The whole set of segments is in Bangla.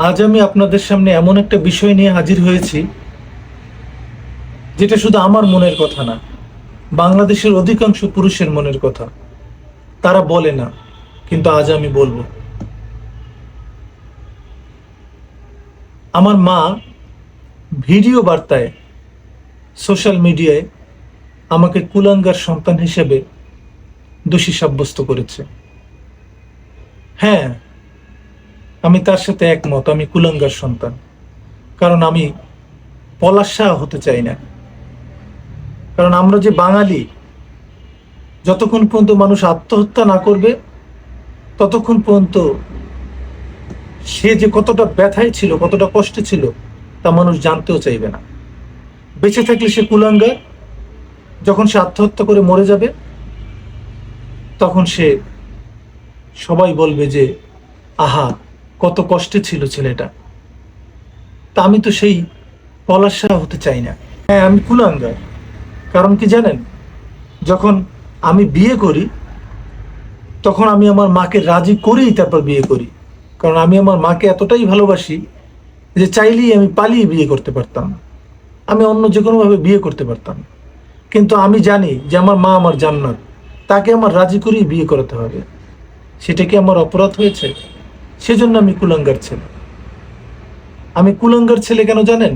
আজ আমি আপনাদের সামনে এমন একটা বিষয় নিয়ে হাজির হয়েছি যেটা শুধু আমার মনের কথা না, বাংলাদেশের অধিকাংশ পুরুষের মনের কথা। তারা বলে না, কিন্তু আজ আমি বলবো। আমার মা ভিডিও বার্তায় সোশ্যাল মিডিয়ায় আমাকে কুলাঙ্গার সন্তান হিসেবে দোষী সাব্যস্ত করেছে। হ্যাঁ, আমি তার সাথে একমত, আমি কুলাঙ্গার সন্তান। কারণ আমি পলাশ শাহ হতে চাই না। কারণ আমরা যে বাঙালি, যতক্ষণ পর্যন্ত মানুষ আত্মহত্যা না করবে ততক্ষণ পর্যন্ত সে যে কতটা ব্যথায় ছিল, কতটা কষ্টে ছিল, তা মানুষ জানতেও চাইবে না। বেঁচে থাকলে সে কুলাঙ্গার, যখন সে আত্মহত্যা করে মরে যাবে তখন সে সবাই বলবে যে আহা, কত কষ্টে ছিল ছেলেটা। তা আমি তো সেই পলাশ শাহ হতে চাই না। হ্যাঁ, আমি কুলাঙ্গার। কারণ কি জানেন, যখন আমি বিয়ে করি তখন আমি আমার মাকে রাজি করেই তারপর বিয়ে করি। কারণ আমি আমার মাকে এতটাই ভালোবাসি যে চাইলেই আমি পালিয়ে বিয়ে করতে পারতাম, আমি অন্য যে কোনোভাবে বিয়ে করতে পারতাম। কিন্তু আমি জানি যে আমার মা আমার জান্নাত, তাকে আমার রাজি করেই বিয়ে করাতে হবে। সেটা কি আমার অপরাধ হয়েছে? সেজন্য আমি কুলাঙ্গার ছেলে। আমি কুলাঙ্গার ছেলে কেন জানেন?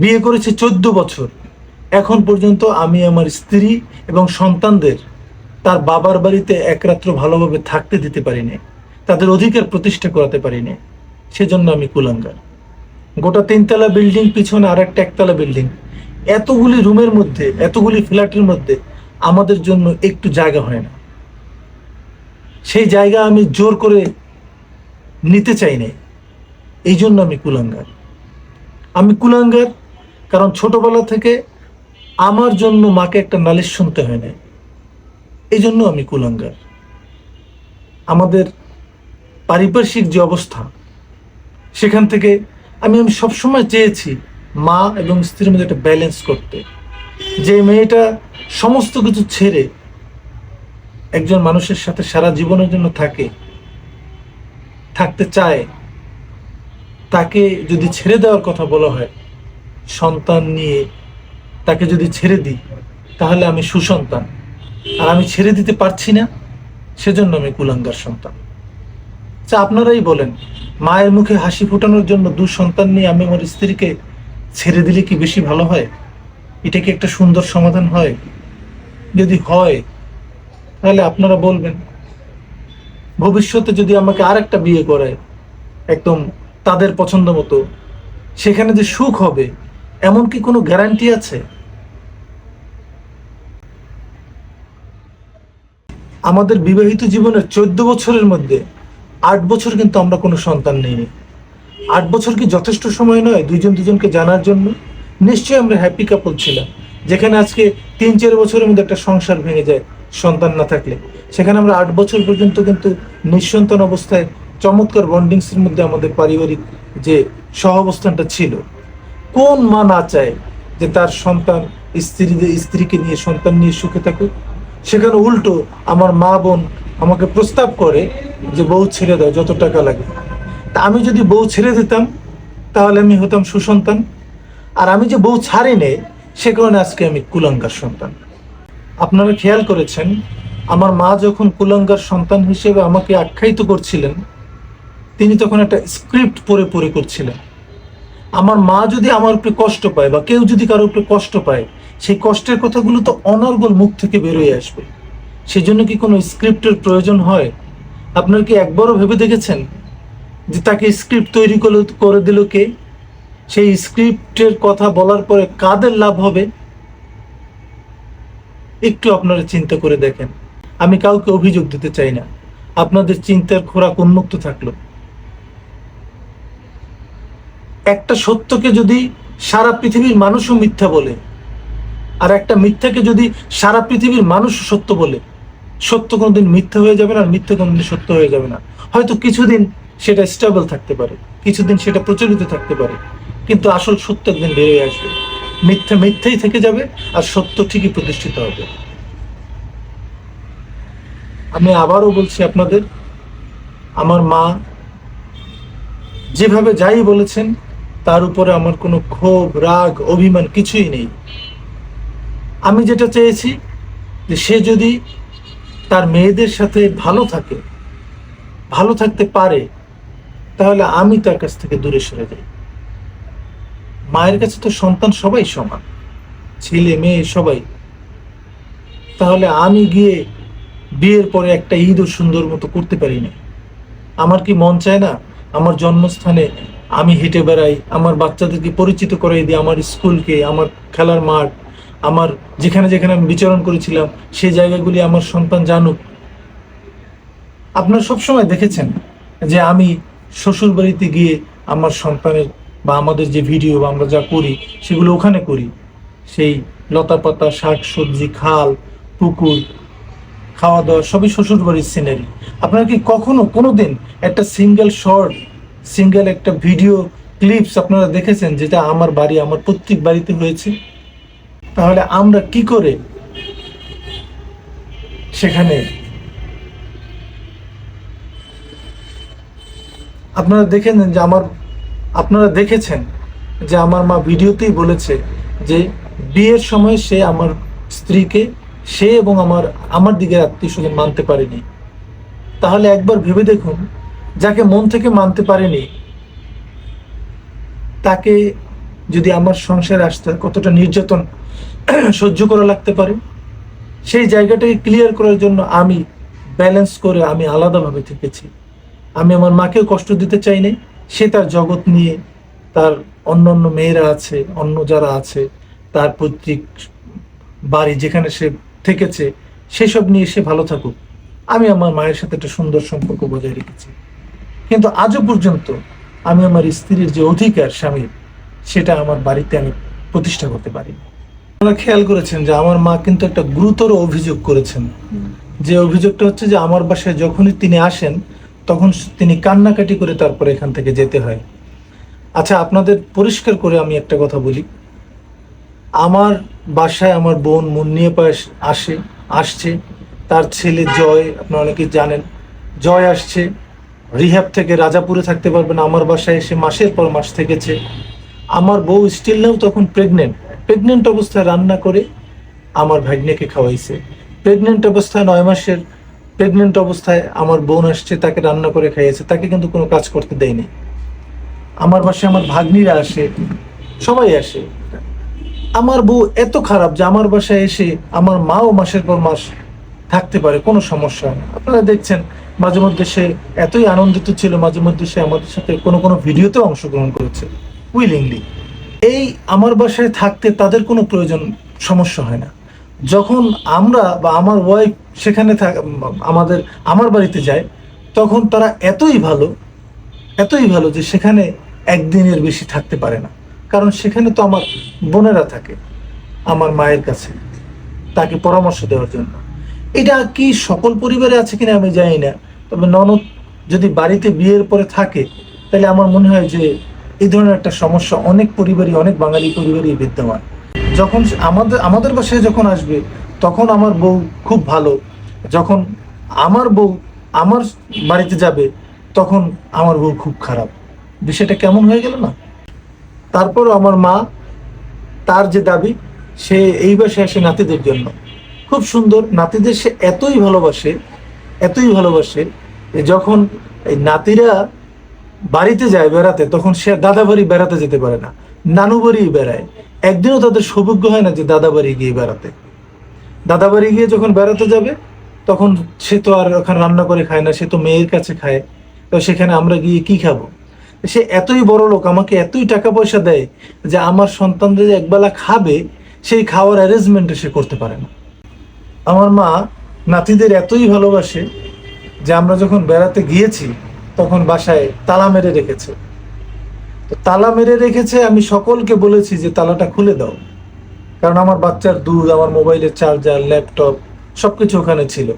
বিয়ে করেছি 14 বছর, এখন পর্যন্ত আমি আমার স্ত্রী এবং সন্তানদের তার বাবার বাড়িতে এক রাত্র ভালোভাবে থাকতে দিতে পারিনি, তাদের অধিকার প্রতিষ্ঠা করাতে পারিনি। সেজন্য আমি কুলাঙ্গার। গোটা 3 তলা বিল্ডিং, পিছনে আর একটা 1 তলা বিল্ডিং, এতগুলি রুমের মধ্যে, এতগুলি ফ্ল্যাটের মধ্যে আমাদের জন্য একটু জায়গা হয় না। সেই জায়গা আমি জোর করে নিতে চাই না। এই জন্য আমি কুলাঙ্গার। আমি কুলাঙ্গার কারণ ছোটবেলা থেকে আমার জন্য মাকে একটা নালিশ শুনতে হয় না। এই জন্য আমি কুলাঙ্গার। আমাদের পারিপার্শ্বিক যে অবস্থা, সেখান থেকে আমি আমি সবসময় চেয়েছি মা এবং স্ত্রীর মধ্যে একটা ব্যালেন্স করতে। যে মেয়েটা সমস্ত কিছু ছেড়ে একজন মানুষের সাথে সারা জীবনের জন্য থাকতে চায়, তাকে যদি ছেড়ে দেওয়ার কথা বলা হয়, সন্তান নিয়ে তাকে যদি ছেড়ে দিই, তাহলে আমি সুসন্তান। আর আমি ছেড়ে দিতে পারছি না, সেজন্য আমি কুলাঙ্গার সন্তান। আচ্ছা, আপনারাই বলেন, মায়ের মুখে হাসি ফোটানোর জন্য 2 সন্তান নিয়ে আমি আমার স্ত্রীকে ছেড়ে দিলে কি বেশি ভালো হয়? এটা কি একটা সুন্দর সমাধান হয়? যদি হয়, তাহলে আপনারা বলবেন। ভবিষ্যতে যদি আমাকে আরেকটা বিয়ে করায় একদম তাদের পছন্দ মতো, সেখানে যে সুখ হবে এমন কি কোনো গ্যারান্টি আছে? আমাদের বিবাহিত জীবনের 14 বছরের মধ্যে 8 বছর কিন্তু আমরা কোনো সন্তান নেইনি। 8 বছর কি যথেষ্ট সময় নয় দুইজন দুজনকে জানার জন্য? নিশ্চয়ই আমরা হ্যাপি কাপল ছিলাম। যেখানে আজকে 3-4 বছরের মধ্যে একটা সংসার ভেঙে যায় সন্তান না থাকলে, সেখানে আমরা 8 বছর পর্যন্ত কিন্তু নিঃসন্তান অবস্থায় চমৎকার বন্ডিংসের মধ্যে আমাদের পারিবারিক যে সহাবস্থানটা ছিল। কোন মা না চায় যে তার সন্তান স্ত্রীকে নিয়ে, সন্তান নিয়ে সুখে থাকুক? সেখানে উল্টো আমার মা বোন আমাকে প্রস্তাব করে যে বউ ছেড়ে দাও, যত টাকা লাগে। তা আমি যদি বউ ছেড়ে দিতাম তাহলে আমি হতাম সুসন্তান। আর আমি যে বউ ছাড়ি নেই, সে কারণে আজকে আমি কুলাঙ্গার সন্তান। আপনারা খেয়াল করেছেন, আমার মা যখন কুলাঙ্গার সন্তান হিসেবে আমাকে আখ্যায়িত করছিলেন, তিনি তখন একটা স্ক্রিপ্ট পড়ে পড়ে করছিলেন। আমার মা যদি আমার উপরে কষ্ট পায় বা কেউ যদি কারোর উপরে কষ্ট পায়, সেই কষ্টের কথাগুলো তো অনর্গল মুখ থেকে বেরোয় আসবে। সেজন্য কি কোনো স্ক্রিপ্টের প্রয়োজন হয়? আপনারা কি একবারও ভেবে দেখেছেন যে তাকে স্ক্রিপ্ট তৈরি করে দিল কে? সেই স্ক্রিপ্টের কথা বলার পরে কাদের লাভ হবে? একটু আপনারা চিন্তা করে দেখেন। আমি কাউকে অভিযোগ দিতে চাই না, আপনাদের চিন্তার খোরাক উন্মুক্ত থাকলো। একটা সত্যকে যদি সারা পৃথিবীর মানুষও মিথ্যা বলে, আর একটা মিথ্যাকে যদি সারা পৃথিবীর মানুষ সত্য বলে, সত্য কোনোদিন মিথ্যা হয়ে যাবে না, আর মিথ্যা কোনোদিন সত্য হয়ে যাবে না। হয়তো কিছুদিন সেটা স্টেবল থাকতে পারে, কিছুদিন সেটা প্রচলিত থাকতে পারে, কিন্তু আসল সত্য একদিন বেরিয়ে আসবে। মিথ্যা মিথ্যাই থেকে যাবে, আর সত্য ঠিকই প্রতিষ্ঠিত হবে। আমি আবারও বলছি আপনাদের, আমার মা যেভাবে যাই বলেছেন তার উপরে আমার কোনো ক্ষোভ, রাগ, অভিমান কিছুই নেই। আমি যেটা চেয়েছি যে সে যদি তার মেয়েদের সাথে ভালো থাকে, ভালো থাকতে পারে, তাহলে আমি তার কাছ থেকে দূরে সরে যাই। মায়ের কাছে তো সন্তান সবাই সমান, ছেলে মেয়ে সবাই। তাহলে আমি গিয়ে বিয়ের পরে একটা ঈদও সুন্দর মতো করতে পারি না? আমার কি মন চায় না আমার জন্মস্থানে আমি হেঁটে বেড়াই, আমার বাচ্চাদেরকে পরিচিত করাই দিই আমার স্কুলকে, আমার খেলার মাঠ, আমার যেখানে যেখানে আমি বিচরণ করেছিলাম সেই জায়গাগুলি আমার সন্তান জানুক? আপনারা সবসময় দেখেছেন যে আমি শ্বশুর বাড়িতে গিয়ে আমার সন্তানের বা আমাদের যে ভিডিও বা আমরা যা করি সেগুলো ওখানে করি। সেই লতা পাতা, শাক সবজি, খাল, পুকুর, খাওয়া দাওয়া সবই শ্বশুর বাড়ির সিনারি। আপনারা কি কখনো কোনোদিন একটা সিঙ্গেল শর্ট, সিঙ্গেল একটা ভিডিও ক্লিপস আপনারা দেখেছেন যেটা আমার বাড়ি, আমার প্রত্যেক বাড়িতে হয়েছে? তাহলে আমরা কি করে সেখানে, আপনারা দেখেন যে আপনারা দেখেছেন যে আমার মা ভিডিওতেই বলেছে যে বিয়ের সময় সে আমার স্ত্রীকে, সে এবং আমার দিকের আত্মীয় স্বজন মানতে পারেনি। তাহলে একবার ভেবে দেখুন, যাকে মন থেকে মানতে পারেনি তাকে যদি আমার সংসারে আসতে কতটা নির্যাতন সহ্য করা লাগতে পারে। সেই জায়গাটাকে ক্লিয়ার করার জন্য আমি ব্যালেন্স করে আমি আলাদাভাবে থেকেছি। আমি আমার মাকেও কষ্ট দিতে চাই নাই। সে তার জগৎ নিয়ে, তার অন্য অন্য মেয়েরা আছে, অন্য যারা আছে, তার পৈতৃক বাড়ি যেখানে সে থেকেছে সেসব নিয়ে সে ভালো থাকুক। আমি আমার মায়ের সাথে একটা সুন্দর সম্পর্ক বজায় রেখেছি। কিন্তু আজও পর্যন্ত আমি আমার স্ত্রীর যে অধিকার স্বামীর, সেটা আমার বাড়িতে আমি প্রতিষ্ঠা করতে পারিনি। আপনারা খেয়াল করেছেন যে আমার মা কিন্তু একটা গুরুতর অভিযোগ করেছেন। যে অভিযোগটা হচ্ছে যে আমার বাসায় যখনই তিনি আসেন তখন তিনি কান্নাকাটি করে তারপরে এখান থেকে যেতে হয়। আচ্ছা, আপনাদের পরিষ্কার করে আমি একটা কথা বলি, আমার বাসায় আমার বোন মুন্নিয়ে পাশ আসছে, তার ছেলে জয়, আপনারা অনেকে জানেন, জয় আসছে রিহ্যাব থেকে, রাজাপুরে থাকতে পারবে না, আমার বাসায় এসে মাসের পর মাস থেকেছে। আমার বউ স্টিল নাও তখন প্রেগনেন্ট অবস্থায় রান্না করে আমার ভাগ্নেকে খাওয়াইছে। প্রেগনেন্ট অবস্থায় 9 মাসের প্রেগনেন্ট অবস্থায় আমার বোন আসছে, তাকে রান্না করে খাইয়েছে, তাকে কিন্তু কোনো কাজ করতে দেয়নি। আমার বাসায় আমার ভাগ্নিরা আসে, সবাই আসে। আমার বউ এত খারাপ যে আমার বাসায় এসে আমার মাও মাসের পর মাস থাকতে পারে, কোনো সমস্যা হয় না। আপনারা দেখছেন মাঝে মধ্যে সে এতই আনন্দিত ছিল, মাঝে মধ্যে সে আমাদের সাথে কোনো কোনো ভিডিওতে অংশগ্রহণ করেছে উইলিংলি। এই আমার বাসায় থাকতে তাদের কোনো সমস্যা হয় না। যখন আমরা বা আমার ওয়াইফ সেখানে আমার বাড়িতে যায়, তখন তারা এতই ভালো যে সেখানে একদিনের বেশি থাকতে পারে না। কারণ সেখানে তো আমার বোনেরা থাকে আমার মায়ের কাছে, তাকে পরামর্শ দেওয়ার জন্য। এটা কি সকল পরিবারে আছে কিনা আমি জানি না, তবে ননদ যদি বাড়িতে বিয়ের পরে থাকে তাহলে আমার মনে হয় যে এই ধরনের একটা সমস্যা অনেক পরিবারই, অনেক বাঙালি পরিবারই বিদ্যমান। যখন আমাদের বাসায় যখন আসবে তখন আমার বউ খুব ভালো, যখন আমার বউ আমার বাড়িতে যাবে তখন আমার বউ খুব খারাপ। বিষয়টা কেমন হয়ে গেল না? তারপর আমার মা, তার যে দাবি, সে এই বাসায় আসে নাতিদের জন্য। খুব সুন্দর, নাতিদের সে এতই ভালোবাসে যে যখন এই নাতিরা বাড়িতে যায় বেড়াতে তখন সে দাদা বাড়ি বেড়াতে যেতে পারে না, নানু বাড়ি বেড়ায়। একদিনও তাদের সৌভাগ্য হয় না যে দাদা বাড়ি গিয়ে বেড়াতে। দাদা বাড়ি গিয়ে যখন বেড়াতে যাবে তখন সে তো আর ওখানে রান্না করে খায় না, সে তো মেয়ের কাছে খায়। তো সেখানে আমরা গিয়ে কি খাবো? সে এতই বড় লোক, আমাকে এতই টাকা পয়সা দেয় যে আমার সন্তানদের যে একবেলা খাবে সেই খাওয়ার অ্যারেঞ্জমেন্ট সে করতে পারে না। আমার মা নাতিদের এতই ভালোবাসে যে আমরা যখন বেড়াতে গিয়েছি তখন বাসায় তালা মেরে রেখেছে। তো তালা মেরে রেখেছে, আমি সকলকে বলেছি যে তালাটা খুলে দাও, কারণ আমার বাচ্চার দুধ, আমার মোবাইলের চার্জার, ল্যাপটপ সবকিছু ওখানে ছিল।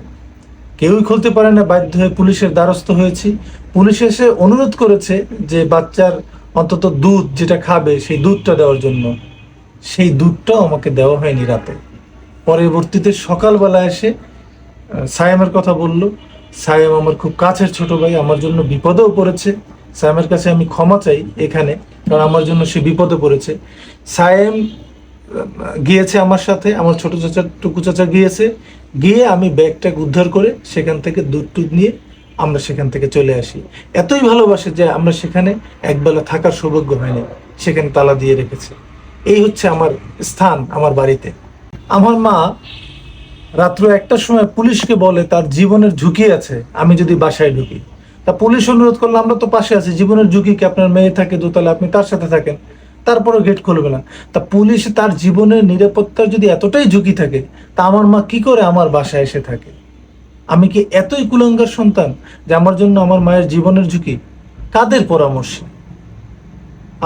কেউই খুলতে পারে না, বাধ্য হয়ে পুলিশের দ্বারস্থ হয়েছি। পুলিশ এসে অনুরোধ করেছে যে বাচ্চার অন্তত দুধ যেটা খাবে সেই দুধটা দেওয়ার জন্য। সেই দুধটাও আমাকে দেওয়া হয়নি রাতে। পরবর্তীতে সকালবেলা এসে সায়েমের কথা বলল। সায়েম আমার খুব কাছের ছোট ভাই, আমার জন্য বিপদেও পড়েছে। সায়েমের কাছে আমি ক্ষমা চাই এখানে, কারণ আমার জন্য সে বিপদে পড়েছে। সায়েম গিয়েছে আমার সাথে, আমার ছোট চাচা টুকু চাচা গিয়েছে, গিয়ে আমি ব্যাগটা উদ্ধার করে সেখান থেকে দুধ টুধ নিয়ে আমরা সেখান থেকে চলে আসি। এতই ভালোবাসে যে আমরা সেখানে একবেলা থাকার সৌভাগ্য হয়নি, সেখানে তালা দিয়ে রেখেছে। এই হচ্ছে আমার স্থান আমার বাড়িতে। আমার মা রাত্র 1টার সময় পুলিশকে বলে তার জীবনের ঝুঁকি আছে আমি যদি বাসায় ঢুকি। তা পুলিশ অনুরোধ করলে আমরা তো পাশে আছি, জীবনের ঝুঁকি কি, আপনার মেয়ে থাকে দোতলা, আপনি তার সাথে থাকেন, তারপরে গেট খুলবে না। তা পুলিশ তার জীবনের নিরাপত্তার যদি এতটাই ঝুঁকি থাকে, তা আমার মা কি করে আমার বাসায় এসে থাকে? আমি কি এতই কুলাঙ্গার সন্তান যে আমার জন্য আমার মায়ের জীবনের ঝুঁকি? কাদের পরামর্শে?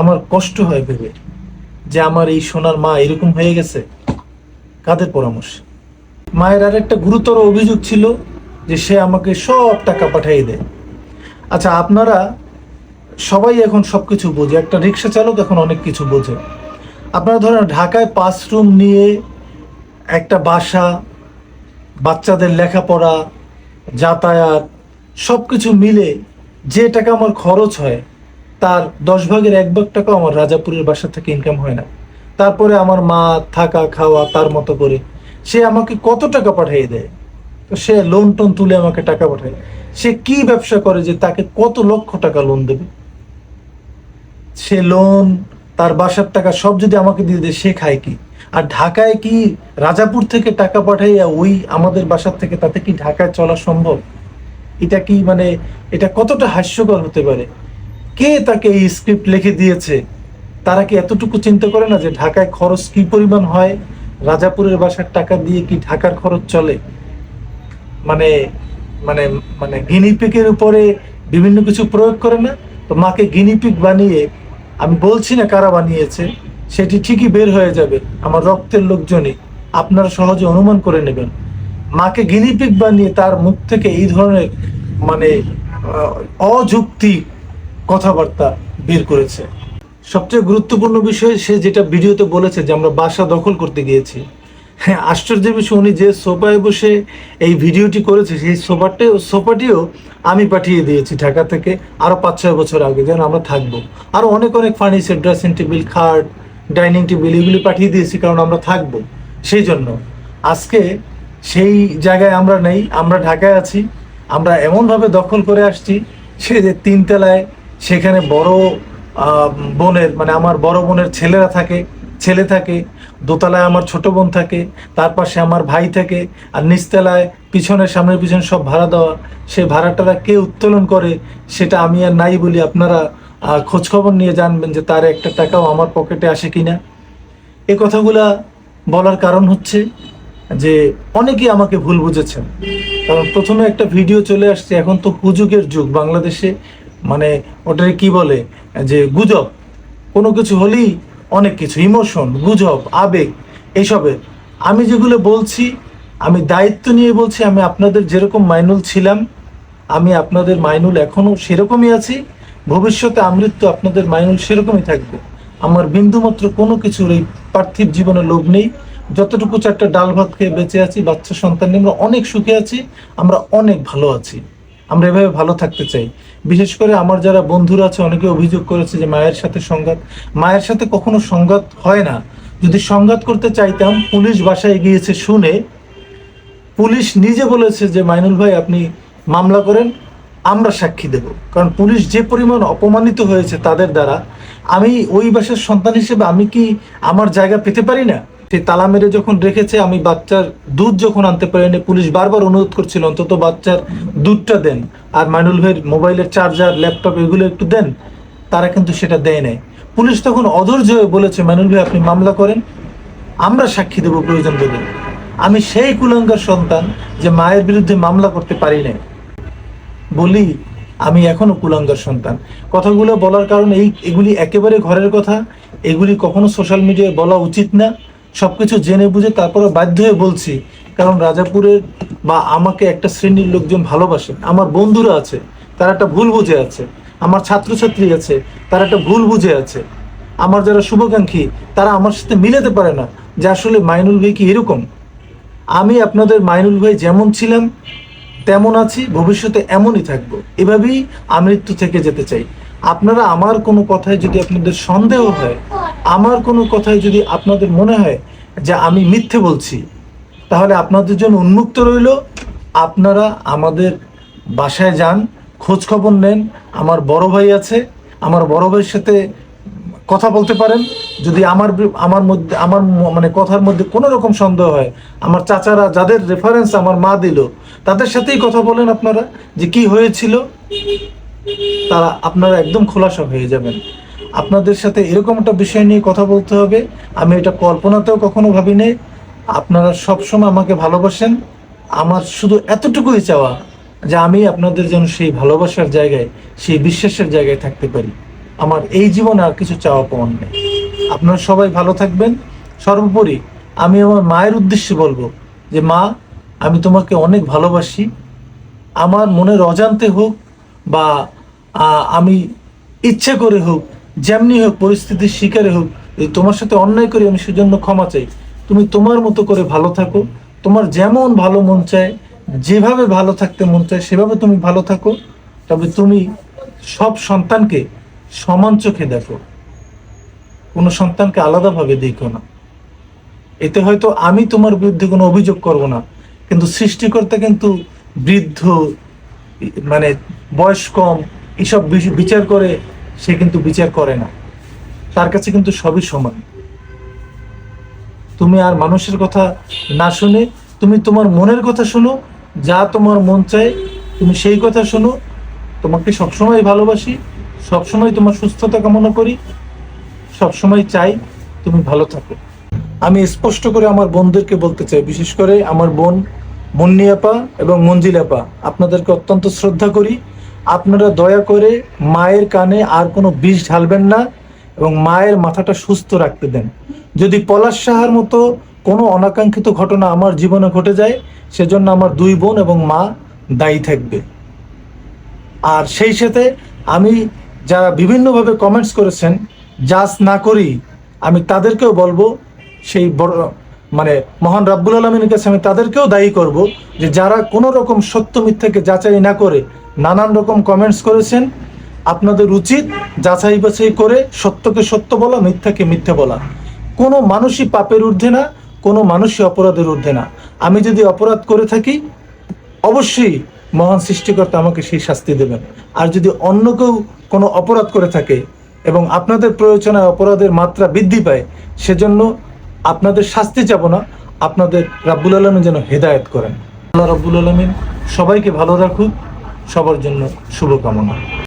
আমার কষ্ট হয় ভেবে যে আমার এই সোনার মা এরকম হয়ে গেছে। কাদের পরামর্শে? মায়ের আর একটা গুরুতর অভিযোগ ছিল যে সে আমাকে সব টাকা পাঠিয়ে দেয়। আচ্ছা, আপনারা সবাই এখন সবকিছু বোঝে, একটা রিক্সা চালক এখন অনেক কিছু বোঝে। আপনারা ধরেন ঢাকায় 5 রুম নিয়ে একটা বাসা, বাচ্চাদের লেখাপড়া, যাতায়াত সব কিছু মিলে যে টাকা আমার খরচ হয়, তার 10 ভাগের 1 ভাগ টাকা আমার রাজাপুরের বাসা থেকে ইনকাম হয় না। তারপরে আমার মা থাকা খাওয়া তার মতো করে সে আমাকে কত টাকা পাঠিয়ে দেয়। তো সে লোন টোন তুলে আমাকে টাকা পাঠায়। সে কি ব্যবসা করে যে তাকে কত লক্ষ টাকা লোন দেবে? সে লোন, তার বাসার টাকা সব যদি আমাকে দিয়ে দেয়, সে খায় কি? আর ঢাকায় কি রাজাপুর থেকে টাকা পাঠাইয়া ওই আমাদের বাসার থেকে, তাতে কি ঢাকায় চলা সম্ভব? এটা কি মানে, এটা কতটা হাস্যকর হতে পারে? কে তাকে এই স্ক্রিপ্ট লিখে দিয়েছে? তারা কি এতটুকু চিন্তা করে না যে ঢাকায় খরচ কি পরিমাণ হয়? রাজাপুরের বাসার টাকা দিয়ে কি ঢাকার খরচ চলে? মানে মানে মানে গিনিপিকের উপরে বিভিন্ন কিছু প্রয়োগ করে না? তো মাকে গিনিপিক বানিয়ে, আমি বলছি না কারা বানিয়েছে, সেটি ঠিকই বের হয়ে যাবে, আমার রক্তের লোকজনই, আপনারা সহজে অনুমান করে নেবেন। মাকে গিনিপিক বানিয়ে তার মুখ থেকে এই ধরনের মানে অযৌক্তিক কথাবার্তা বের করেছে। সবচেয়ে গুরুত্বপূর্ণ বিষয়, সে যেটা ভিডিওতে বলেছে যে আমরা বাসা দখল করতে গিয়েছি। হ্যাঁ, আশ্চর্যের বিষয়, উনি যে সোফায় বসে এই ভিডিওটি করেছে, সেই সোফাটিও আমি পাঠিয়ে দিয়েছি ঢাকা থেকে আরো 5-6 বছর আগে, যেন আমরা থাকবো। আরো অনেক অনেক ফার্নিচার, ড্রেসিং টেবিল, খাট, ডাইনিং টেবিল, এগুলি পাঠিয়ে দিয়েছি কারণ আমরা থাকবো। সেই জন্য আজকে সেই জায়গায় আমরা নেই, আমরা ঢাকায় আছি। আমরা এমনভাবে দখল করে আসছি, সে যে 3 তলায়, সেখানে বড় বোনের মানে আমার বড় বোনের ছেলে থাকে, দোতলায় আমার ছোট বোন থাকে, তার পাশে আমার ভাই থাকে, আর নিচতলায় পিছনের সামনের পিছনে সব ভাড়া দেওয়া। সে ভাড়াটারা কে উত্তোলন করে সেটা আমি আর নাই বলি, আপনারা খোঁজ খবর নিয়ে জানবেন যে তার একটা টাকাও আমার পকেটে আসে কিনা। এই কথাগুলা বলার কারণ হচ্ছে যে অনেকেই আমাকে ভুল বুঝেছেন। কারণ প্রথমে একটা ভিডিও চলে আসছে, এখন তো হুজুগের যুগ বাংলাদেশে, মানে ওটাকে কি বলে, যে গুজব, কোনো কিছু হলেই অনেক কিছু ইমোশন, গুজব, আবেগ, এইসবের। আমি যেগুলো বলছি, আমি দায়িত্ব নিয়ে বলছি। আমি আপনাদের যেরকম মাইনুল ছিলাম, আমি আপনাদের মাইনুল এখনো সেরকমই আছি, ভবিষ্যতে আমৃত্যু আপনাদের মাইনুল সেরকমই থাকবে। আমার বিন্দুমাত্র কোনো কিছুর এই পার্থিব জীবনে লোভ নেই। যতটুকু 4টা ডাল ভাত খেয়ে বেঁচে আছি, বাচ্চা সন্তান নিয়ে আমরা অনেক সুখে আছি, আমরা অনেক ভালো আছি। আমরা এভাবে ভালো থাকতে চাই। বিশেষ করে আমার যারা বন্ধুরা আছে, অনেকে অভিযোগ করেছে যে মায়ের সাথে সংঘাত। মায়ের সাথে কখনো সংঘাত হয় না। যদি সংঘাত করতে চাইতাম, পুলিশ বাসায় গিয়েছে শুনে, পুলিশ নিজে বলেছে যে মাইনুল ভাই আপনি মামলা করেন, আমরা সাক্ষী দেব। কারণ পুলিশ যে পরিমাণ অপমানিত হয়েছে তাদের দ্বারা, আমি ওই বাসার সন্তান হিসেবে আমি কি আমার জায়গা পেতে পারি না? সেই তালা মেরে যখন রেখেছে, আমি বাচ্চার দুধ যখন আনতে পারিনি, পুলিশ বারবার অনুরোধ করছিল অন্তত বাচ্চার দুধটা দেন, আর মাইনুল ভাইয়ের মোবাইলের চার্জার, ল্যাপটপ এগুলো একটু দেন, তারা কিন্তু সেটা দেয় নাই। পুলিশ তখন অধৈর্য হয়ে বলেছে মাইনুল ভাই আপনি মামলা করেন, আমরা সাক্ষী দেব প্রয়োজন বলে। আমি সেই কুলাঙ্গার সন্তান যে মায়ের বিরুদ্ধে মামলা করতে পারি না বলি আমি এখনো কুলাঙ্গার সন্তান। কথাগুলো বলার কারণ এগুলি একেবারে ঘরের কথা, এগুলি কখনো সোশ্যাল মিডিয়ায় বলা উচিত না। সবকিছু জেনে বুঝে তারপরে বাধ্য হয়ে বলছি, কারণ রাজাপুরের বা আমাকে একটা শ্রেণীর লোকজন ভালোবাসে, আমার বন্ধুরা আছে তারা একটা ভুল বুঝে আছে, আমার ছাত্রছাত্রী আছে তারা একটা ভুল বুঝে আছে, আমার যারা শুভাকাঙ্ক্ষী তারা আমার সাথে মিলাতে পারে না যে আসলে মাইনুল ভাই কি এরকম। আমি আপনাদের মাইনুল ভাই যেমন ছিলাম তেমন আছি, ভবিষ্যতে এমনই থাকবো, এভাবেই আমৃত্যু থেকে যেতে চাই। আপনারা আমার কোনো কথায় যদি আপনাদের সন্দেহ হয়, আমার কোনো কথায় যদি আপনাদের মনে হয় যে আমি মিথ্যে বলছি, তাহলে আপনাদের জন্য উন্মুক্ত রইল। আপনারা আমাদের বাসায় যান, খোঁজ খবর নেন। আমার বড় ভাই আছে, আমার বড় ভাইয়ের সাথে কথা বলতে পারেন। যদি আমার মধ্যে মানে কথার মধ্যে কোনো রকম সন্দেহ হয়, আমার চাচারা যাদের রেফারেন্স আমার মা দিল, তাদের সাথেই কথা বলেন আপনারা যে কি হয়েছিল। আপনারা একদম খোলাসা হয়ে যাবেন। আপনাদের সাথে এরকম একটা বিষয় নিয়ে কথা বলতে হবে, আমি এটা কল্পনাতেও কখনো ভাবিনি। আপনারা সবসময় আমাকে ভালোবাসেন। আমার শুধু এতটুকুই চাওয়া যে আমি আপনাদের যেন সেই ভালোবাসার জায়গায়, সেই বিশ্বাসের জায়গায় থাকতে পারি। আমার এই জীবনে আর কিছু চাওয়া পাওয়ার নেই। আপনারা সবাই ভালো থাকবেন। সর্বোপরি আমি আমার মায়ের উদ্দেশ্যে বলবো যে মা, আমি তোমাকে অনেক ভালোবাসি। আমার মনের অজান্তে হোক বা আমি ইচ্ছে করে হোক, যেমনি হোক, পরিস্থিতির শিকারে হোক, এই তোমার সাথে অন্যায় করে আমি সেজন্য ক্ষমা চাই। তুমি তোমার মতো করে ভালো থাকো। তোমার যেমন ভালো মন চায়, যেভাবে ভালো থাকতে মন চায়, সেভাবে তুমি ভালো থাকো। তবে তুমি সব সন্তানকে সমান চোখে দেখো, কোনো সন্তানকে আলাদাভাবে দেখো না। এতে হয়তো আমি তোমার বিরুদ্ধে কোনো অভিযোগ করব না, কিন্তু সৃষ্টিকর্তা কিন্তু বৃদ্ধ, মানে বয়স কম, এসব বিচার করে, সে কিন্তু বিচার করে না। তার কাছে কিন্তু সবই সমান। তুমি আর মানুষের কথা না শুনে তুমি তোমার মনের কথা শোনো। যা তোমার মন চায় তুমি সেই কথা শোনো। তোমাকে সবসময় ভালোবাসি, সবসময় তোমার সুস্থতা কামনা করি, সবসময় চাই তুমি ভালো থাকো। আমি স্পষ্ট করে আমার বোনদেরকে বলতে চাই, বিশেষ করে আমার বোন মুন্নি আপা এবং মঞ্জিল আপা, আপনাদেরকে অত্যন্ত শ্রদ্ধা করি। আপনারা দয়া করে মায়ের কানে আর কোনো বিষ ঢালবেন না এবং মায়ের মাথাটা সুস্থ রাখতে দেন। যদি পলাশ সাহার মতো কোনো অনাকাঙ্ক্ষিত ঘটনা আমার জীবনে ঘটে যায়, সেজন্য আমার দুই বোন এবং মা দায়ী থাকবে। আর সেই সাথে আমি যারা বিভিন্নভাবে কমেন্টস করেছেন, জাজ না করি আমি তাদেরকেও বলবো, সেই বড় মানে মহান রাব্বুল আলামিনের কাছে আমি তাদেরকেও দায়ী করব যে যারা কোনো রকম সত্য মিথ্যাকে যাচাই না করে নানান রকম কমেন্টস করেছেন। আপনাদের উচিত যাচাই বাছাই করে সত্যকে সত্য বলা, মিথ্যাকে মিথ্যা বলা। কোনো মানুষই পাপের ঊর্ধ্বে না, কোনো মানুষই অপরাধের ঊর্ধ্বে না। আমি যদি অপরাধ করে থাকি, অবশ্যই মহান সৃষ্টিকর্তা আমাকে সেই শাস্তি দেবেন। আর যদি অন্য কেউ কোনো অপরাধ করে থাকে এবং আপনাদের প্রয়োজনে অপরাধের মাত্রা বৃদ্ধি পায়, সেজন্য আপনাদের শাস্তি চাব না, আপনাদের রাব্বুল আলামিন যেন হেদায়েত করেন। আল্লাহ রাব্বুল আলামিন সবাইকে ভালো রাখুক। সবার জন্য শুভকামনা।